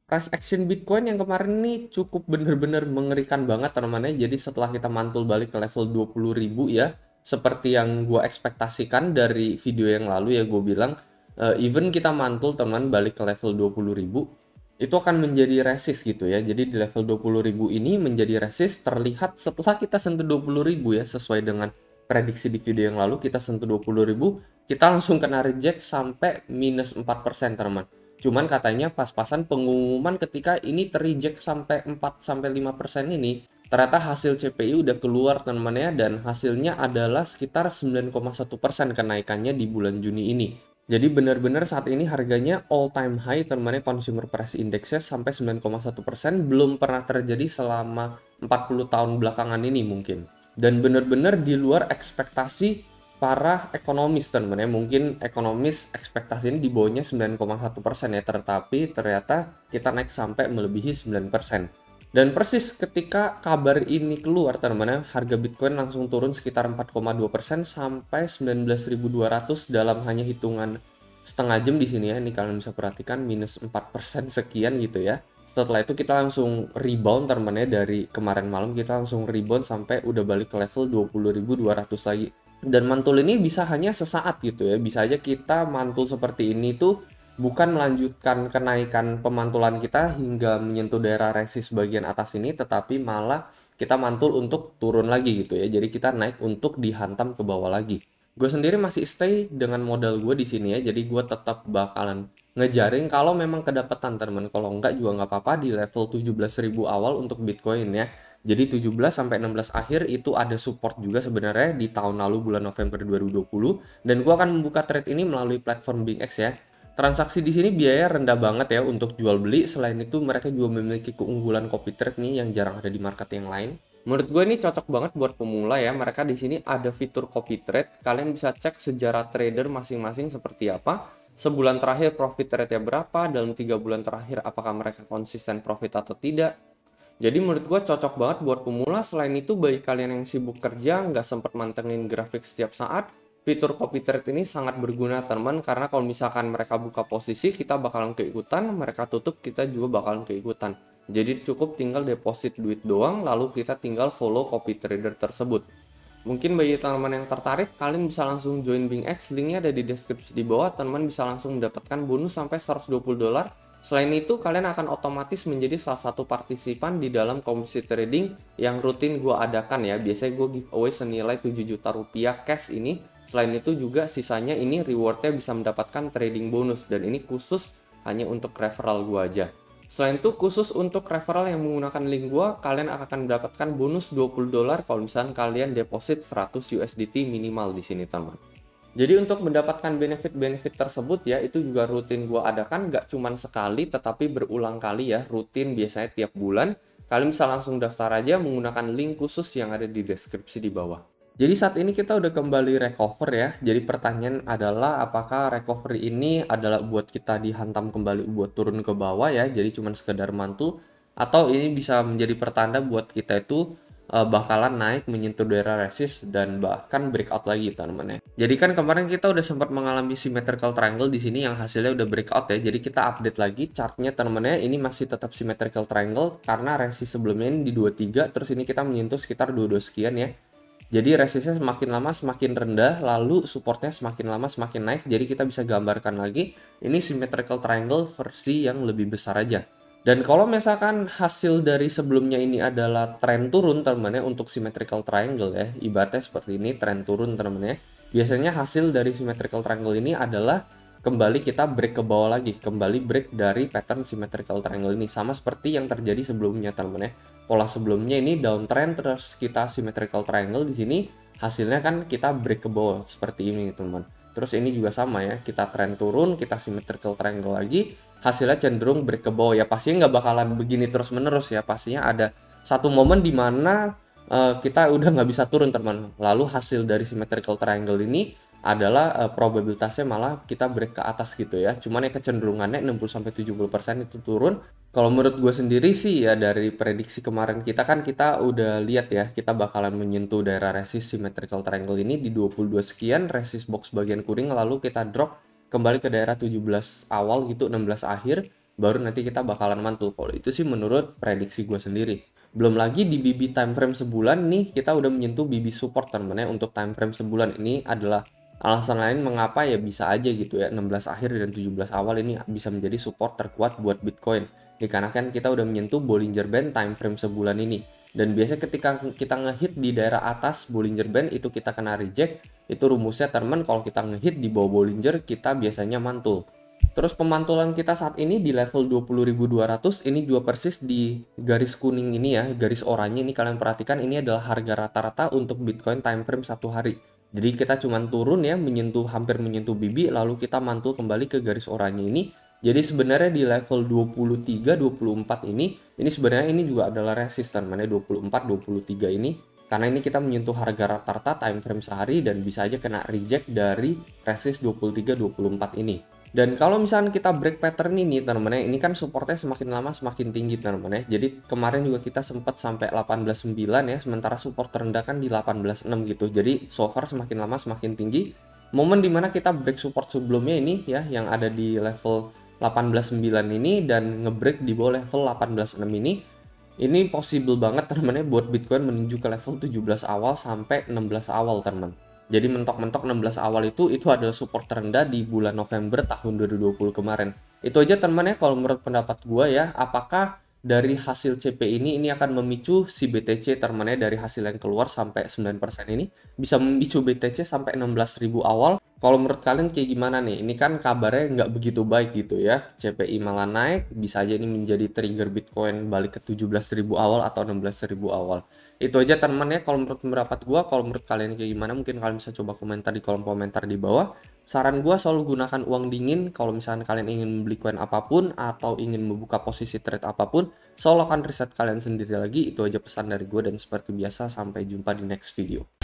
Price action Bitcoin yang kemarin ini cukup bener-bener mengerikan banget teman-teman ya. Jadi setelah kita mantul balik ke level 20.000 ya, seperti yang gue ekspektasikan dari video yang lalu ya, gue bilang even kita mantul teman balik ke level 20.000 itu akan menjadi resist gitu ya. Jadi di level 20.000 ini menjadi resist terlihat setelah kita sentuh 20.000 ya, sesuai dengan prediksi di video yang lalu kita sentuh 20.000, kita langsung kena reject sampai minus 4% teman. Cuman katanya pas-pasan pengumuman ketika ini terreject sampai 4-5% ini, ternyata hasil CPI udah keluar teman-teman ya, dan hasilnya adalah sekitar 9,1% kenaikannya di bulan Juni ini. Jadi benar-benar saat ini harganya all time high teman-teman ya, Consumer Price Index-nya sampai 9,1%, belum pernah terjadi selama 40 tahun belakangan ini mungkin. Dan benar-benar di luar ekspektasi para ekonomis teman-teman ya. Mungkin ekonomis ekspektasi ini di bawahnya 9,1% ya, tetapi ternyata kita naik sampai melebihi 9%. Dan persis ketika kabar ini keluar teman-teman ya, harga Bitcoin langsung turun sekitar 4,2% sampai 19.200 dalam hanya hitungan setengah jam di sini ya. Ini kalian bisa perhatikan minus 4% sekian gitu ya. Setelah itu kita langsung rebound teman-teman ya, dari kemarin malam kita langsung rebound sampai udah balik ke level 20.200 lagi. Dan mantul ini bisa hanya sesaat gitu ya. Bisa aja kita mantul seperti ini tuh bukan melanjutkan kenaikan pemantulan kita hingga menyentuh daerah resist bagian atas ini, tetapi malah kita mantul untuk turun lagi gitu ya. Jadi kita naik untuk dihantam ke bawah lagi. Gue sendiri masih stay dengan modal gue di sini ya. Jadi gue tetap bakalan ngejaring kalau memang kedapatan teman. Kalau enggak juga nggak apa-apa di level 17.000 awal untuk Bitcoin ya. Jadi 17 sampai 16 akhir itu ada support juga sebenarnya di tahun lalu bulan November 2020, dan gua akan membuka trade ini melalui platform BingX ya. Transaksi di sini biaya rendah banget ya untuk jual beli. Selain itu mereka juga memiliki keunggulan copy trade nih yang jarang ada di market yang lain. Menurut gue ini cocok banget buat pemula ya. Mereka di sini ada fitur copy trade. Kalian bisa cek sejarah trader masing-masing seperti apa. Sebulan terakhir profit rate-nya berapa, dalam 3 bulan terakhir apakah mereka konsisten profit atau tidak. Jadi menurut gue cocok banget buat pemula. Selain itu bagi kalian yang sibuk kerja, nggak sempat mantengin grafik setiap saat, fitur copy trade ini sangat berguna teman, karena kalau misalkan mereka buka posisi, kita bakalan keikutan, mereka tutup, kita juga bakalan keikutan. Jadi cukup tinggal deposit duit doang, lalu kita tinggal follow copy trader tersebut. Mungkin bagi teman-teman yang tertarik, kalian bisa langsung join BingX, linknya ada di deskripsi di bawah, teman-teman bisa langsung mendapatkan bonus sampai $120. Selain itu, kalian akan otomatis menjadi salah satu partisipan di dalam komisi trading yang rutin gue adakan ya. Biasanya gue giveaway senilai 7 juta rupiah cash ini. Selain itu juga sisanya ini rewardnya bisa mendapatkan trading bonus, dan ini khusus hanya untuk referral gue aja. Selain itu khusus untuk referral yang menggunakan link gue, kalian akan mendapatkan bonus $20 kalau misalnya kalian deposit 100 USDT minimal di sini teman. Jadi untuk mendapatkan benefit-benefit tersebut ya, itu juga rutin gue adakan, nggak cuman sekali tetapi berulang kali ya, rutin biasanya tiap bulan. Kalian bisa langsung daftar aja menggunakan link khusus yang ada di deskripsi di bawah. Jadi saat ini kita udah kembali recover ya. Jadi pertanyaan adalah apakah recovery ini adalah buat kita dihantam kembali buat turun ke bawah ya. Jadi cuman sekedar mantul, atau ini bisa menjadi pertanda buat kita itu bakalan naik menyentuh daerah resist dan bahkan breakout lagi teman-teman ya. Jadi kan kemarin kita udah sempat mengalami symmetrical triangle di sini yang hasilnya udah breakout ya. Jadi kita update lagi chartnya teman-teman ya. Ini masih tetap symmetrical triangle karena resist sebelumnya ini di 23, terus ini kita menyentuh sekitar 22 sekian ya. Jadi resistnya semakin lama semakin rendah, lalu supportnya semakin lama semakin naik. Jadi kita bisa gambarkan lagi ini symmetrical triangle versi yang lebih besar aja. Dan kalau misalkan hasil dari sebelumnya ini adalah tren turun teman-teman ya, untuk symmetrical triangle ya, ibaratnya seperti ini tren turun teman-teman ya. Biasanya hasil dari symmetrical triangle ini adalah kembali kita break ke bawah lagi, kembali break dari pattern symmetrical triangle ini, sama seperti yang terjadi sebelumnya teman-teman ya. Pola sebelumnya ini downtrend, terus kita symmetrical triangle di sini, hasilnya kan kita break ke bawah seperti ini teman-teman. Terus ini juga sama ya, kita tren turun, kita symmetrical triangle lagi, hasilnya cenderung break ke bawah ya. Pastinya nggak bakalan begini terus menerus ya, pastinya ada satu momen di mana kita udah nggak bisa turun teman. Lalu hasil dari symmetrical triangle ini adalah probabilitasnya malah kita break ke atas gitu ya. Cuman ya kecenderungannya 60-70% itu turun. Kalau menurut gue sendiri sih ya, dari prediksi kemarin kita udah lihat ya, kita bakalan menyentuh daerah resist symmetrical triangle ini di 22 sekian, resist box bagian kuning, lalu kita drop kembali ke daerah 17 awal gitu, 16 akhir. baru nanti kita bakalan mantul. Kalau itu sih menurut prediksi gue sendiri. Belum lagi di BB time frame sebulan nih, kita udah menyentuh BB support teman-teman ya. Untuk time frame sebulan ini adalah alasan lain mengapa ya bisa aja gitu ya, 16 akhir dan 17 awal ini bisa menjadi support terkuat buat Bitcoin. Dikarenakan kita udah menyentuh Bollinger Band time frame sebulan ini. Dan biasanya ketika kita ngehit di daerah atas Bollinger Band itu kita kena reject. Itu rumusnya teman, kalau kita ngehit di bawah Bollinger kita biasanya mantul. Terus pemantulan kita saat ini di level 20.200 ini juga persis di garis kuning ini ya, garis oranye ini kalian perhatikan, ini adalah harga rata-rata untuk Bitcoin time frame 1 hari. Jadi kita cuman turun ya, hampir menyentuh BB, lalu kita mantul kembali ke garis oranye ini. Jadi sebenarnya di level 23-24 ini sebenarnya ini juga adalah resisten, mana 24-23 ini. Karena ini kita menyentuh harga rata-rata time frame sehari dan bisa aja kena reject dari resist 23-24 ini. Dan kalau misalnya kita break pattern ini teman-teman ya, ini kan supportnya semakin lama semakin tinggi teman-teman ya. Jadi kemarin juga kita sempat sampai 18.9 ya, sementara support terendah kan di 18.6 gitu. Jadi so far semakin lama semakin tinggi. Momen dimana kita break support sebelumnya ini ya, yang ada di level 18.9 ini dan ngebreak di bawah level 18.6 ini possible banget teman-teman ya buat Bitcoin menuju ke level 17 awal sampai 16 awal teman-teman. Jadi mentok-mentok 16 awal itu adalah support terendah di bulan November tahun 2020 kemarin. Itu aja teman-teman ya kalau menurut pendapat gua ya. Apakah dari hasil CP ini akan memicu si BTC teman-teman ya, dari hasil yang keluar sampai 9% ini bisa memicu BTC sampai 16.000 awal. Kalau menurut kalian kayak gimana nih? Ini kan kabarnya nggak begitu baik gitu ya. CPI malah naik, bisa aja ini menjadi trigger Bitcoin balik ke 17.000 awal atau 16.000 awal. Itu aja teman ya kalau menurut pendapat gua. Kalau menurut kalian kayak gimana, mungkin kalian bisa coba komentar di kolom komentar di bawah. Saran gua selalu gunakan uang dingin kalau misalnya kalian ingin membeli coin apapun atau ingin membuka posisi trade apapun. Selalu akan riset kalian sendiri lagi. Itu aja pesan dari gua dan seperti biasa sampai jumpa di next video.